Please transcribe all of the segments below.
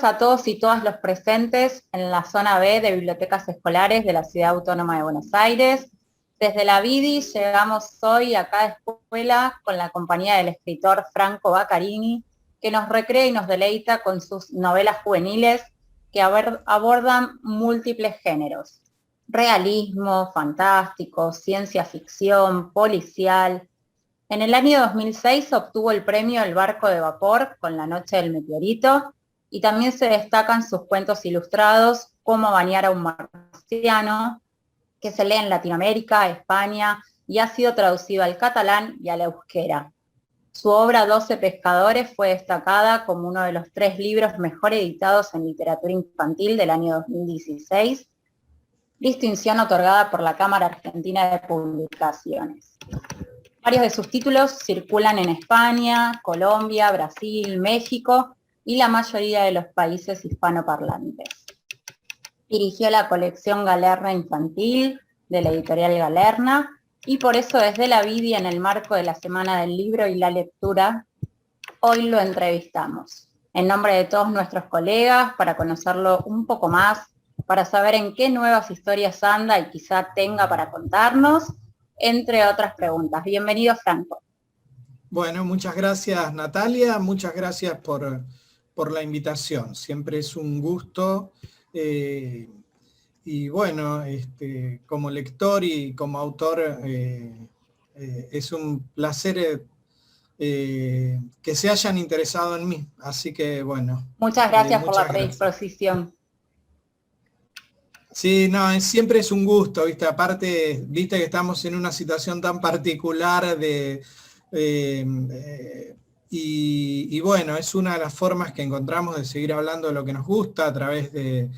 días a todos y todas los presentes en la zona B de bibliotecas escolares de la Ciudad Autónoma de Buenos Aires. Desde la BIDI llegamos hoy a cada escuela con la compañía del escritor Franco Baccarini, que nos recrea y nos deleita con sus novelas juveniles que abordan múltiples géneros: realismo, fantástico, ciencia ficción, policial. En el año 2006 obtuvo el premio El barco de vapor con La noche del meteorito, y también se destacan sus cuentos ilustrados Cómo bañar a un marciano, que se lee en Latinoamérica, España, y ha sido traducido al catalán y al euskera. Su obra 12 pescadores fue destacada como uno de los 3 libros mejor editados en literatura infantil del año 2016, distinción otorgada por la Cámara Argentina de Publicaciones. Varios de sus títulos circulan en España, Colombia, Brasil, México y la mayoría de los países hispanoparlantes. Dirigió la colección Galerna Infantil de la editorial Galerna, y por eso desde la BIDI, en el marco de la Semana del Libro y la Lectura, hoy lo entrevistamos. En nombre de todos nuestros colegas, para conocerlo un poco más, para saber en qué nuevas historias anda y quizá tenga para contarnos, entre otras preguntas. Bienvenido, Franco. Bueno, muchas gracias, Natalia, muchas gracias por la invitación. Siempre es un gusto. Y bueno, como lector y como autor, es un placer que se hayan interesado en mí. Así que bueno. Muchas gracias por la predisposición. Sí, no, siempre es un gusto, ¿viste? Aparte, viste que estamos en una situación tan particular y bueno, es una de las formas que encontramos de seguir hablando de lo que nos gusta a través de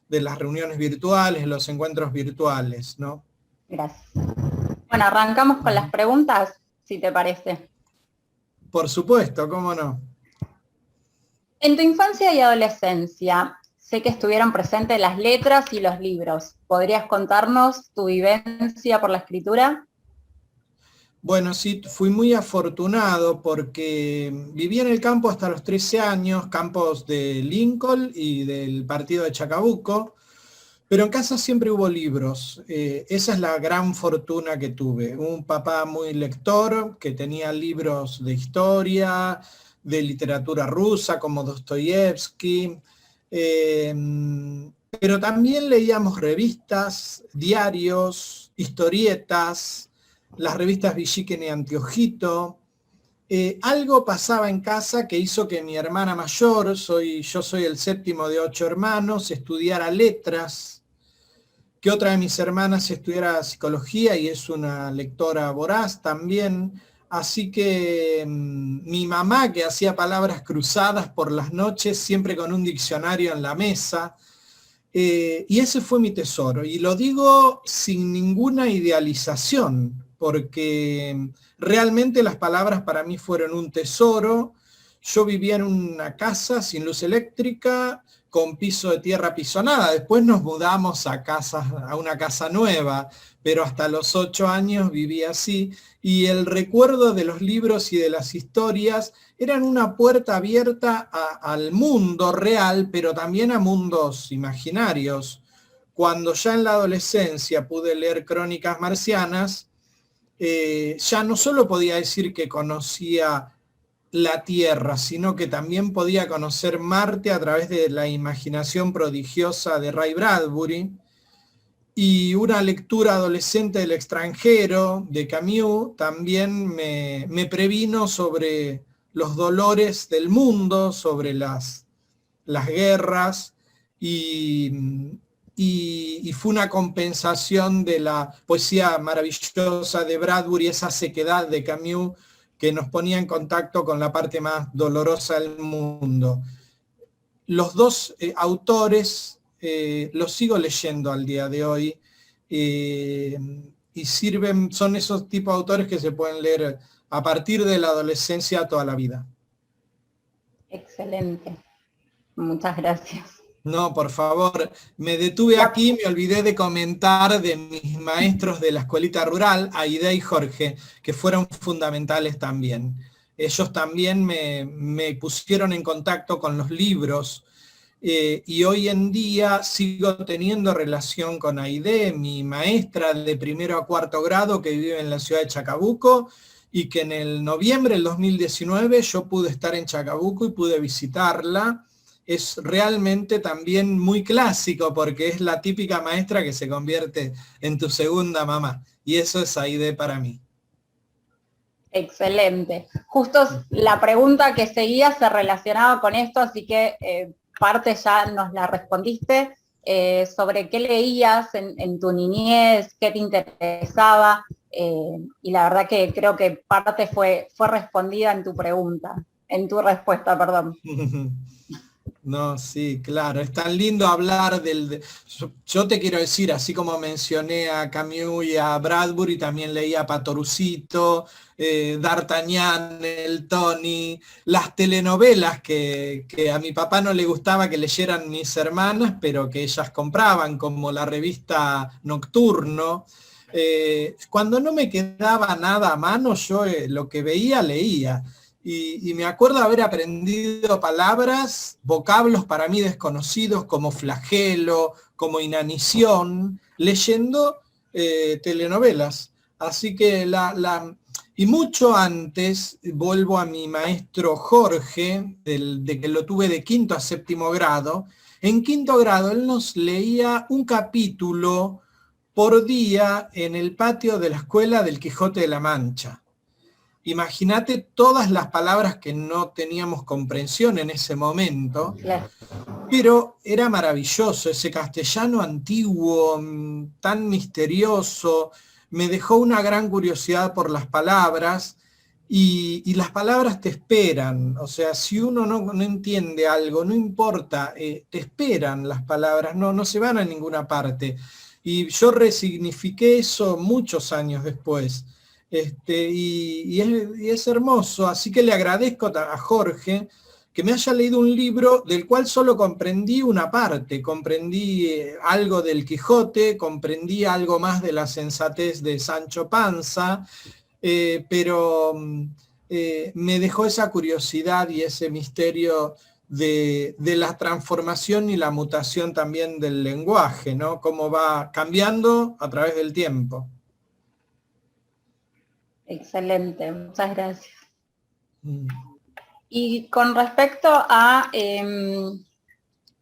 las reuniones virtuales, los encuentros virtuales, ¿no? Gracias. Bueno, arrancamos con las preguntas, si te parece. Por supuesto, cómo no. En tu infancia y adolescencia, sé que estuvieron presentes las letras y los libros. ¿Podrías contarnos tu vivencia por la escritura? Bueno, sí, fui muy afortunado porque viví en el campo hasta los 13 años, campos de Lincoln y del partido de Chacabuco, pero en casa siempre hubo libros. Esa es la gran fortuna que tuve. Un papá muy lector, que tenía libros de historia, de literatura rusa, como Dostoyevsky, pero también leíamos revistas, diarios, historietas, las revistas Villiquen y Antiojito. Algo pasaba en casa que hizo que mi hermana mayor, yo soy el 7º de 8 hermanos, estudiara letras, que otra de mis hermanas estudiara psicología y es una lectora voraz también. Así que mi mamá, que hacía palabras cruzadas por las noches, siempre con un diccionario en la mesa, y ese fue mi tesoro. Y lo digo sin ninguna idealización, porque realmente las palabras para mí fueron un tesoro. Yo vivía en una casa sin luz eléctrica, con piso de tierra pisonada. Después nos mudamos a una casa nueva, pero hasta los 8 años viví así. Y el recuerdo de los libros y de las historias eran una puerta abierta al mundo real, pero también a mundos imaginarios. Cuando ya en la adolescencia pude leer Crónicas Marcianas, ya no solo podía decir que conocía la Tierra, sino que también podía conocer Marte a través de la imaginación prodigiosa de Ray Bradbury, y una lectura adolescente del extranjero, de Camus, también me previno sobre los dolores del mundo, sobre las guerras, y fue una compensación de la poesía maravillosa de Bradbury, esa sequedad de Camus, que nos ponía en contacto con la parte más dolorosa del mundo. Los dos autores los sigo leyendo al día de hoy, y son esos tipos de autores que se pueden leer a partir de la adolescencia toda la vida. Excelente. Muchas gracias. No, por favor, me detuve aquí, me olvidé de comentar de mis maestros de la escuelita rural, Aide y Jorge, que fueron fundamentales también. Ellos también me pusieron en contacto con los libros, y hoy en día sigo teniendo relación con Aide, mi maestra de primero a cuarto grado que vive en la ciudad de Chacabuco, y que en el noviembre del 2019 yo pude estar en Chacabuco y pude visitarla. Es realmente también muy clásico porque es la típica maestra que se convierte en tu segunda mamá, y eso es Aide para mí. Excelente. Justo la pregunta que seguía se relacionaba con esto, así que parte ya nos la respondiste, sobre qué leías en tu niñez, qué te interesaba, y la verdad que creo que parte fue respondida en tu pregunta, en tu respuesta, perdón. No, sí, claro, es tan lindo hablar yo te quiero decir, así como mencioné a Camus y a Bradbury, también leía a Patorucito, D'Artagnan, el Tony, las telenovelas que a mi papá no le gustaba que leyeran mis hermanas, pero que ellas compraban, como la revista Nocturno. Cuando no me quedaba nada a mano, yo lo que veía, leía. Y me acuerdo haber aprendido palabras, vocablos para mí desconocidos, como flagelo, como inanición, leyendo telenovelas. Así que y mucho antes, vuelvo a mi maestro Jorge, de que lo tuve de quinto a séptimo grado. En quinto grado él nos leía un capítulo por día en el patio de la escuela del Quijote de la Mancha. Imagínate todas las palabras que no teníamos comprensión en ese momento, pero era maravilloso ese castellano antiguo, tan misterioso, me dejó una gran curiosidad por las palabras, y las palabras te esperan, o sea, si uno no entiende algo, no importa, te esperan las palabras, no se van a ninguna parte. Y yo resignifiqué eso muchos años después. Y es hermoso, así que le agradezco a Jorge que me haya leído un libro del cual solo comprendí una parte, comprendí algo del Quijote, comprendí algo más de la sensatez de Sancho Panza, pero me dejó esa curiosidad y ese misterio de la transformación y la mutación también del lenguaje, ¿no? Cómo va cambiando a través del tiempo. Excelente, muchas gracias. Y con respecto a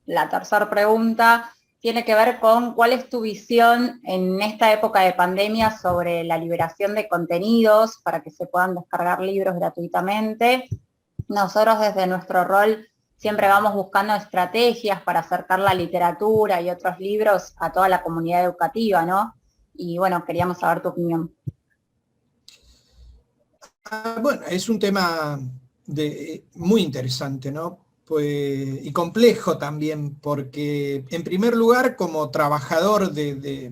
la tercera pregunta, tiene que ver con cuál es tu visión en esta época de pandemia sobre la liberación de contenidos para que se puedan descargar libros gratuitamente. Nosotros desde nuestro rol siempre vamos buscando estrategias para acercar la literatura y otros libros a toda la comunidad educativa, ¿no? Y bueno, queríamos saber tu opinión. Bueno, es un tema muy interesante, ¿no? Pues, y complejo también, porque en primer lugar, como trabajador de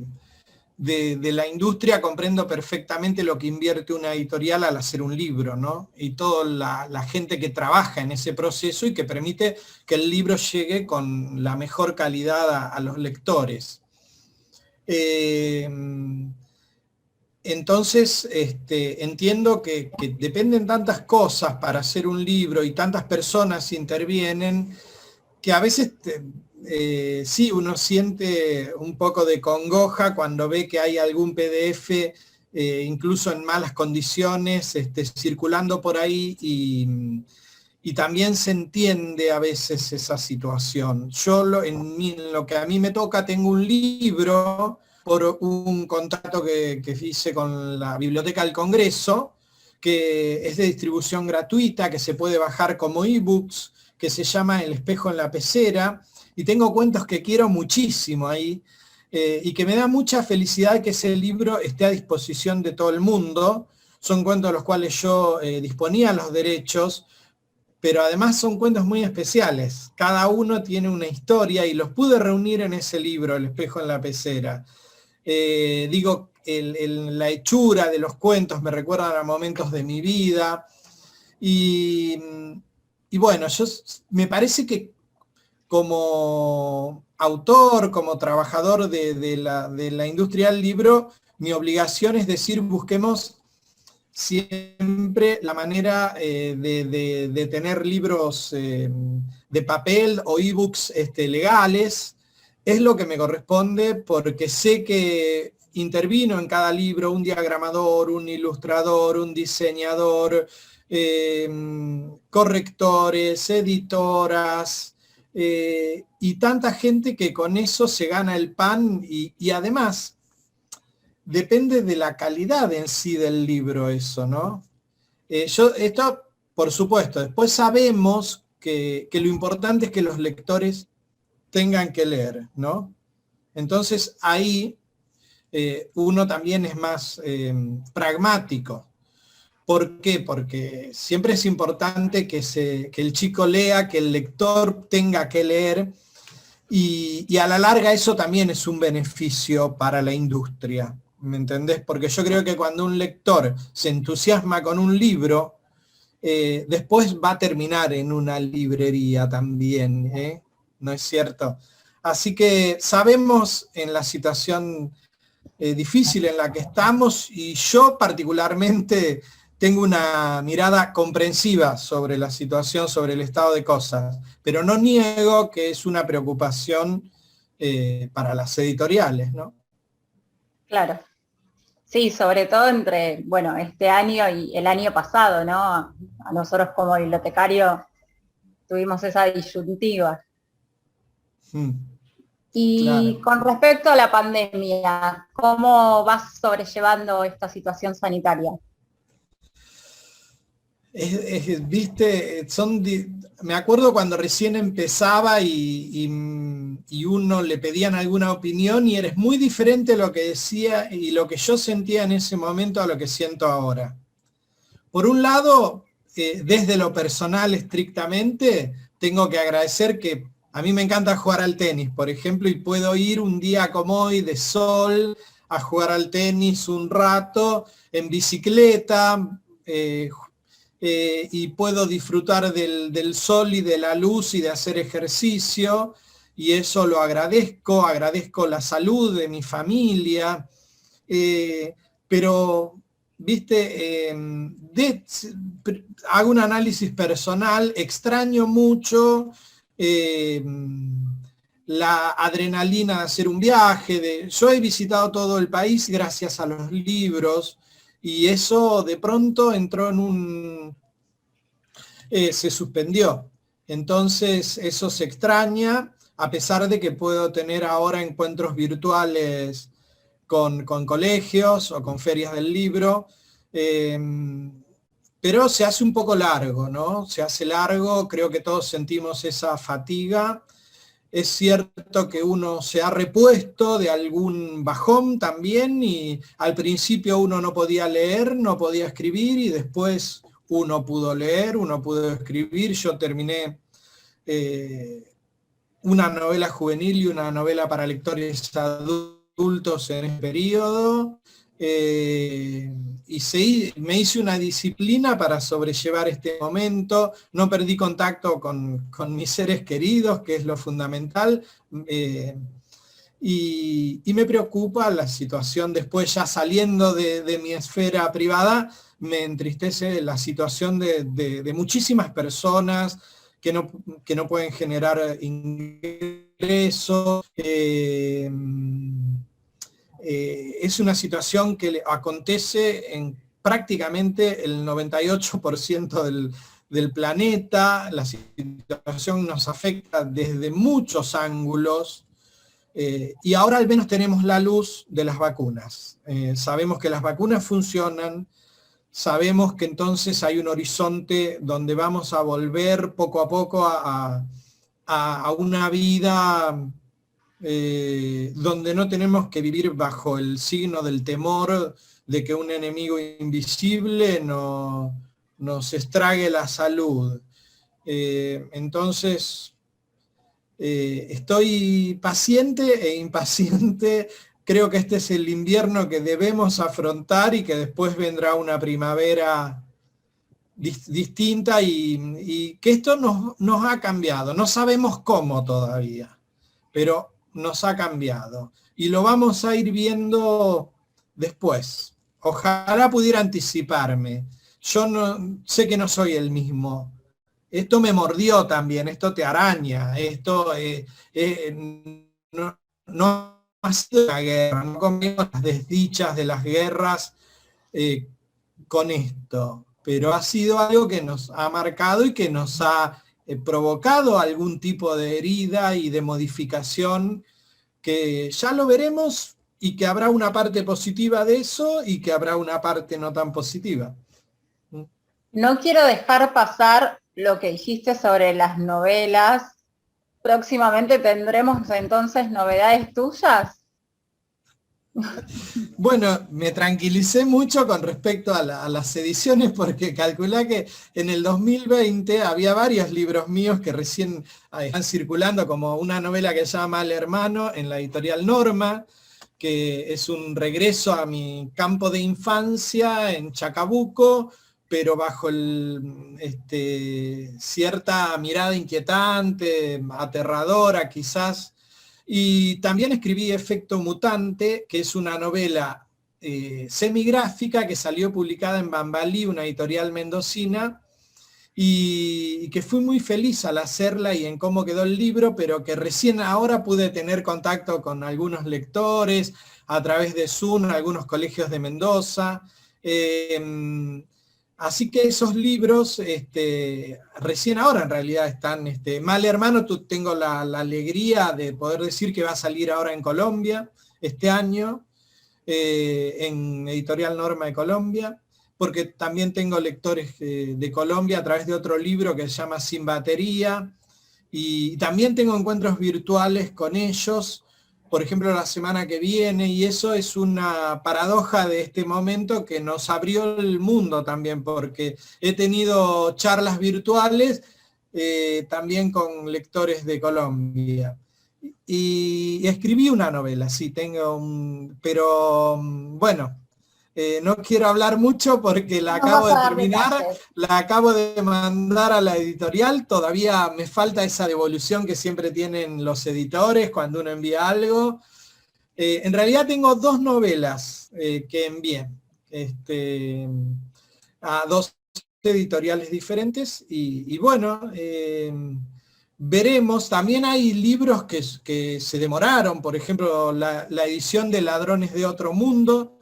la industria, comprendo perfectamente lo que invierte una editorial al hacer un libro, ¿no? Y toda la gente que trabaja en ese proceso y que permite que el libro llegue con la mejor calidad a los lectores. Entonces, entiendo que dependen tantas cosas para hacer un libro y tantas personas intervienen, que a veces sí uno siente un poco de congoja cuando ve que hay algún PDF, incluso en malas condiciones, circulando por ahí, y también se entiende a veces esa situación. Yo en lo que a mí me toca tengo un libro por un contrato que hice con la Biblioteca del Congreso, que es de distribución gratuita, que se puede bajar como ebooks, que se llama El espejo en la pecera, y tengo cuentos que quiero muchísimo ahí, y que me da mucha felicidad que ese libro esté a disposición de todo el mundo. Son cuentos de los cuales yo disponía los derechos, pero además son cuentos muy especiales. Cada uno tiene una historia y los pude reunir en ese libro, El espejo en la pecera. La hechura de los cuentos me recuerdan a momentos de mi vida. Y bueno, me parece que como autor, como trabajador de la industria del libro, mi obligación es decir, busquemos siempre la manera de tener libros de papel o ebooks legales. Es lo que me corresponde porque sé que intervino en cada libro un diagramador, un ilustrador, un diseñador, correctores, editoras, y tanta gente que con eso se gana el pan y además depende de la calidad en sí del libro eso, ¿no? Esto, por supuesto, después sabemos que lo importante es que los lectores tengan que leer, ¿no? Entonces ahí uno también es más pragmático. ¿Por qué? Porque siempre es importante que el chico lea, que el lector tenga que leer, y a la larga eso también es un beneficio para la industria, ¿me entendés? Porque yo creo que cuando un lector se entusiasma con un libro, después va a terminar en una librería también, ¿eh? ¿No es cierto? Así que sabemos en la situación difícil en la que estamos, y yo particularmente tengo una mirada comprensiva sobre la situación, sobre el estado de cosas, pero no niego que es una preocupación para las editoriales, ¿no? Claro. Sí, sobre todo entre, bueno, este año y el año pasado, ¿no? A nosotros como bibliotecario tuvimos esa disyuntiva. Y Claro. con respecto a la pandemia, ¿cómo vas sobrellevando esta situación sanitaria? Viste, me acuerdo cuando recién empezaba y uno le pedían alguna opinión y eres muy diferente lo que decía y lo que yo sentía en ese momento a lo que siento ahora. Por un lado, desde lo personal estrictamente, tengo que agradecer que a mí me encanta jugar al tenis, por ejemplo, y puedo ir un día como hoy de sol a jugar al tenis un rato en bicicleta, y puedo disfrutar del sol y de la luz y de hacer ejercicio, y eso lo agradezco la salud de mi familia, pero, viste, hago un análisis personal, extraño mucho la adrenalina de hacer un viaje, yo he visitado todo el país gracias a los libros, y eso de pronto entró en se suspendió. Entonces eso se extraña, a pesar de que puedo tener ahora encuentros virtuales con colegios o con ferias del libro, pero se hace un poco largo, ¿no? Se hace largo, creo que todos sentimos esa fatiga. Es cierto que uno se ha repuesto de algún bajón también, y al principio uno no podía leer, no podía escribir, y después uno pudo leer, uno pudo escribir. Yo terminé una novela juvenil y una novela para lectores adultos en ese periodo, y me hice una disciplina para sobrellevar este momento. No perdí contacto con mis seres queridos, que es lo fundamental, y me preocupa la situación después, ya saliendo de mi esfera privada. Me entristece la situación de muchísimas personas que no pueden generar ingresos. Es una situación que acontece en prácticamente el 98% del planeta. La situación nos afecta desde muchos ángulos, y ahora al menos tenemos la luz de las vacunas. Sabemos que las vacunas funcionan, sabemos que entonces hay un horizonte donde vamos a volver poco a poco a una vida donde no tenemos que vivir bajo el signo del temor de que un enemigo invisible nos estrague la salud. Entonces, estoy paciente e impaciente. Creo que este es el invierno que debemos afrontar y que después vendrá una primavera distinta, y que esto nos ha cambiado. No sabemos cómo todavía, pero nos ha cambiado. Y lo vamos a ir viendo después. ojalá pudiera anticiparme. Yo no, sé que no soy el mismo. Esto me mordió también, esto te araña, esto no, no ha sido una guerra, no comemos las desdichas de las guerras con esto, pero ha sido algo que nos ha marcado y que nos ha provocado algún tipo de herida y de modificación que ya lo veremos y que habrá una parte positiva de eso y que habrá una parte no tan positiva. No quiero dejar pasar lo que dijiste sobre las novelas. Próximamente tendremos entonces novedades tuyas. Bueno, me tranquilicé mucho con respecto a las ediciones porque calculá que en el 2020 había varios libros míos que recién están circulando, como una novela que se llama Mal Hermano en la editorial Norma, que es un regreso a mi campo de infancia en Chacabuco, pero bajo cierta mirada inquietante, aterradora quizás. Y también escribí Efecto Mutante, que es una novela semigráfica que salió publicada en Bambalí, una editorial mendocina, y que fui muy feliz al hacerla y en cómo quedó el libro, pero que recién ahora pude tener contacto con algunos lectores a través de Zoom, algunos colegios de Mendoza. Así que esos libros, recién ahora en realidad están, Mal Hermano, tengo la alegría de poder decir que va a salir ahora en Colombia este año, en Editorial Norma de Colombia, porque también tengo lectores de Colombia a través de otro libro que se llama Sin Batería, y también tengo encuentros virtuales con ellos, por ejemplo la semana que viene, y eso es una paradoja de este momento que nos abrió el mundo también, porque he tenido charlas virtuales también con lectores de Colombia. Y escribí una novela, sí, pero bueno, no quiero hablar mucho porque la No vas acabo a de dar terminar, detalles. la acabo de mandar a la editorial, todavía me falta esa devolución que siempre tienen los editores cuando uno envía algo. En realidad tengo dos novelas que envié a dos editoriales diferentes y bueno, veremos. También hay libros que se demoraron, por ejemplo, la edición de Ladrones de Otro Mundo,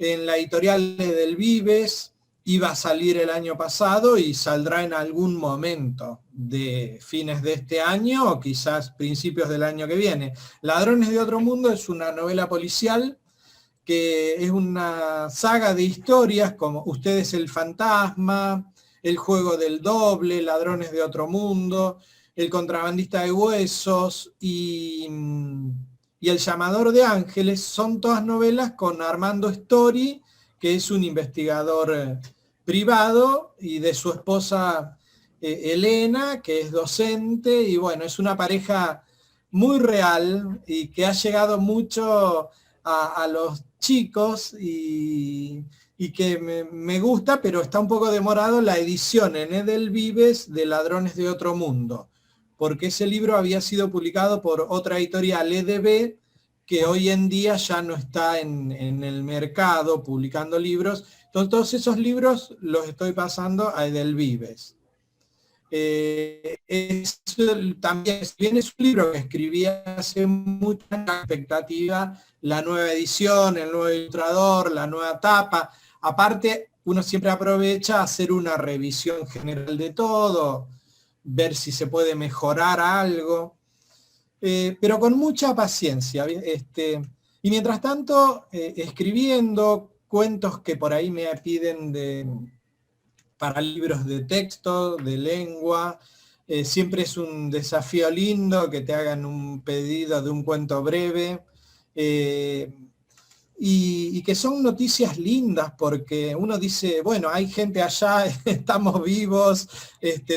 en la editorial del Vives, iba a salir el año pasado y saldrá en algún momento de fines de este año o quizás principios del año que viene. Ladrones de Otro Mundo es una novela policial que es una saga de historias como Usted es el fantasma, El juego del doble, Ladrones de Otro Mundo, El contrabandista de huesos y El llamador de ángeles. Son todas novelas con Armando Story, que es un investigador privado, y de su esposa Elena, que es docente, y bueno, es una pareja muy real y que ha llegado mucho a los chicos y que me gusta, pero está un poco demorado la edición en Edelvives de Ladrones de Otro Mundo, porque ese libro había sido publicado por otra editorial, EDB, que hoy en día ya no está en el mercado publicando libros. Entonces todos esos libros los estoy pasando a Edelvives. También, si bien es un libro que escribí hace mucha expectativa, la nueva edición, el nuevo ilustrador, la nueva tapa. Aparte, uno siempre aprovecha a hacer una revisión general de todo, ver si se puede mejorar algo, pero con mucha paciencia. Y mientras tanto, escribiendo cuentos que por ahí me piden para libros de texto, de lengua. Siempre es un desafío lindo que te hagan un pedido de un cuento breve. Y que son noticias lindas porque uno dice, bueno, hay gente allá, estamos vivos,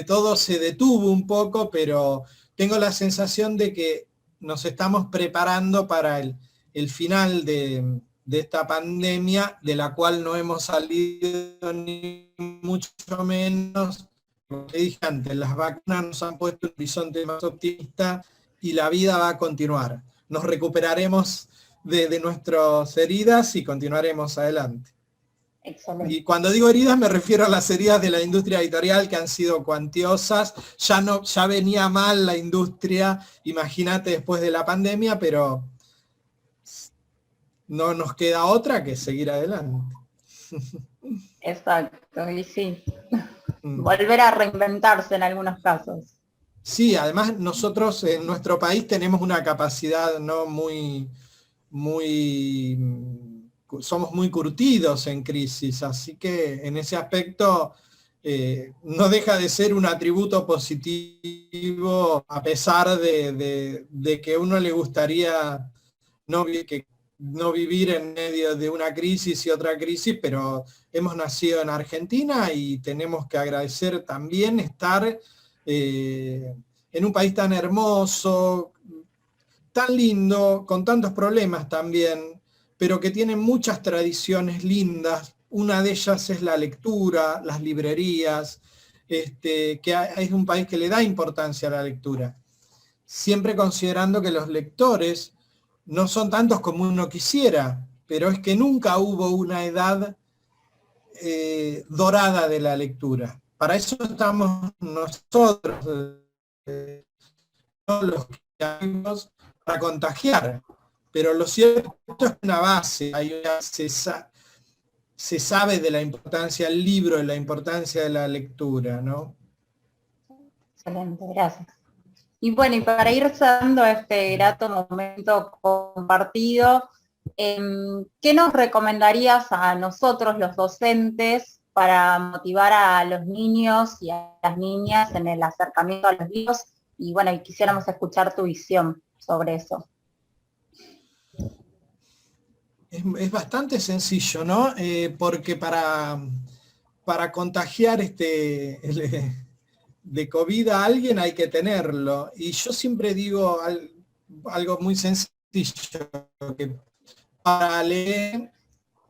todo se detuvo un poco, pero tengo la sensación de que nos estamos preparando para el final de esta pandemia, de la cual no hemos salido ni mucho menos. Como te dije antes, las vacunas nos han puesto un horizonte más optimista y la vida va a continuar. Nos recuperaremos de nuestras heridas y continuaremos adelante. Excelente. Y cuando digo heridas me refiero a las heridas de la industria editorial que han sido cuantiosas. Ya venía mal la industria, imagínate después de la pandemia, pero no nos queda otra que seguir adelante. Exacto, y sí, volver a reinventarse en algunos casos. Sí, además nosotros en nuestro país tenemos una capacidad no somos muy curtidos en crisis, así que en ese aspecto no deja de ser un atributo positivo, a pesar de que a uno le gustaría no vivir en medio de una crisis y otra crisis, pero hemos nacido en Argentina y tenemos que agradecer también estar en un país tan hermoso, tan lindo, con tantos problemas también, pero que tiene muchas tradiciones lindas. Una de ellas es la lectura, las librerías, que es un país que le da importancia a la lectura, siempre considerando que los lectores no son tantos como uno quisiera, pero es que nunca hubo una edad dorada de la lectura. Para eso estamos nosotros, los que amigos, para contagiar. Pero lo cierto es una base, se sabe de la importancia del libro, de la importancia de la lectura, ¿no? Excelente, gracias. Y bueno, y para ir cerrando este grato momento compartido, ¿qué nos recomendarías a nosotros, los docentes, para motivar a los niños y a las niñas en el acercamiento a los libros? Y bueno, y quisiéramos escuchar tu visión sobre eso. Es bastante sencillo, ¿no? Porque para contagiar de COVID a alguien hay que tenerlo. Y yo siempre digo algo muy sencillo, que para leer,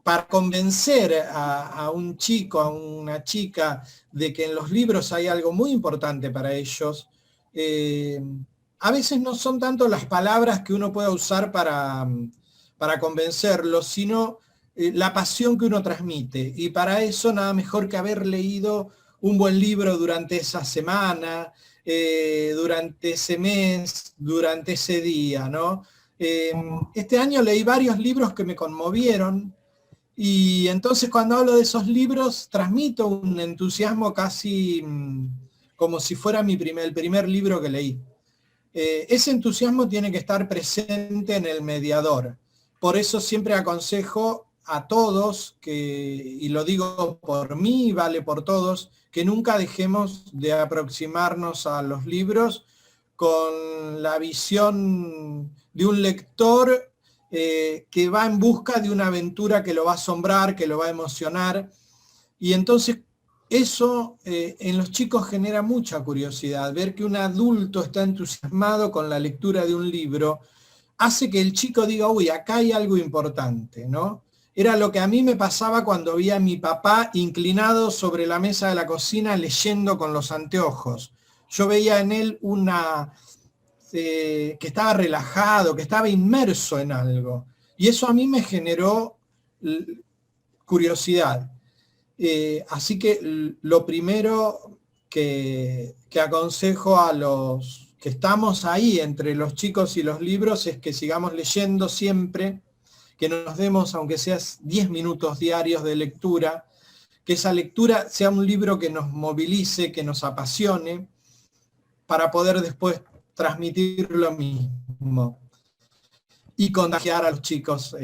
para convencer a un chico, a una chica, de que en los libros hay algo muy importante para ellos, a veces no son tanto las palabras que uno pueda usar para convencerlos, sino la pasión que uno transmite. Y para eso nada mejor que haber leído un buen libro durante esa semana, durante ese mes, durante ese día, ¿no? Este año leí varios libros que me conmovieron, y entonces cuando hablo de esos libros transmito un entusiasmo casi como si fuera el primer libro que leí. Ese entusiasmo tiene que estar presente en el mediador. Por eso siempre aconsejo a todos, y lo digo por mí, vale por todos, que nunca dejemos de aproximarnos a los libros con la visión de un lector que va en busca de una aventura que lo va a asombrar, que lo va a emocionar. Y entonces eso en los chicos genera mucha curiosidad. Ver que un adulto está entusiasmado con la lectura de un libro hace que el chico diga, uy, acá hay algo importante, ¿no? Era lo que a mí me pasaba cuando vi a mi papá inclinado sobre la mesa de la cocina leyendo con los anteojos. Yo veía en él que estaba relajado, que estaba inmerso en algo. Y eso a mí me generó curiosidad. Así que lo primero que aconsejo a los que estamos ahí entre los chicos y los libros es que sigamos leyendo siempre, que nos demos, aunque sea 10 minutos diarios de lectura, que esa lectura sea un libro que nos movilice, que nos apasione, para poder después transmitir lo mismo y contagiar a los chicos,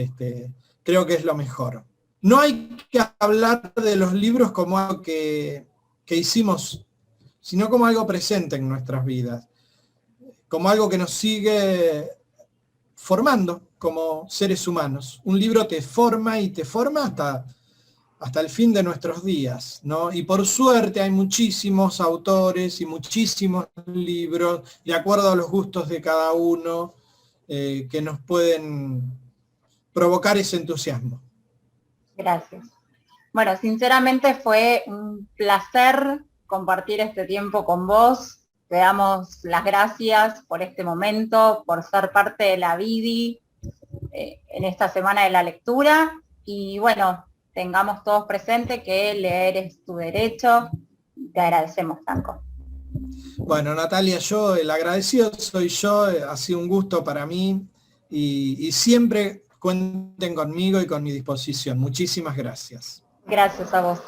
creo que es lo mejor. No hay que hablar de los libros como algo que hicimos, sino como algo presente en nuestras vidas, como algo que nos sigue formando como seres humanos. Un libro te forma y te forma hasta el fin de nuestros días, ¿no? Y por suerte hay muchísimos autores y muchísimos libros, de acuerdo a los gustos de cada uno, que nos pueden provocar ese entusiasmo. Gracias. Bueno, sinceramente fue un placer compartir este tiempo con vos. Te damos las gracias por este momento, por ser parte de la VIDI en esta semana de la lectura. Y bueno, tengamos todos presente que leer es tu derecho. Te agradecemos, Franco. Bueno, Natalia, yo el agradecido soy yo, ha sido un gusto para mí y siempre cuenten conmigo y con mi disposición. Muchísimas gracias. Gracias a vos.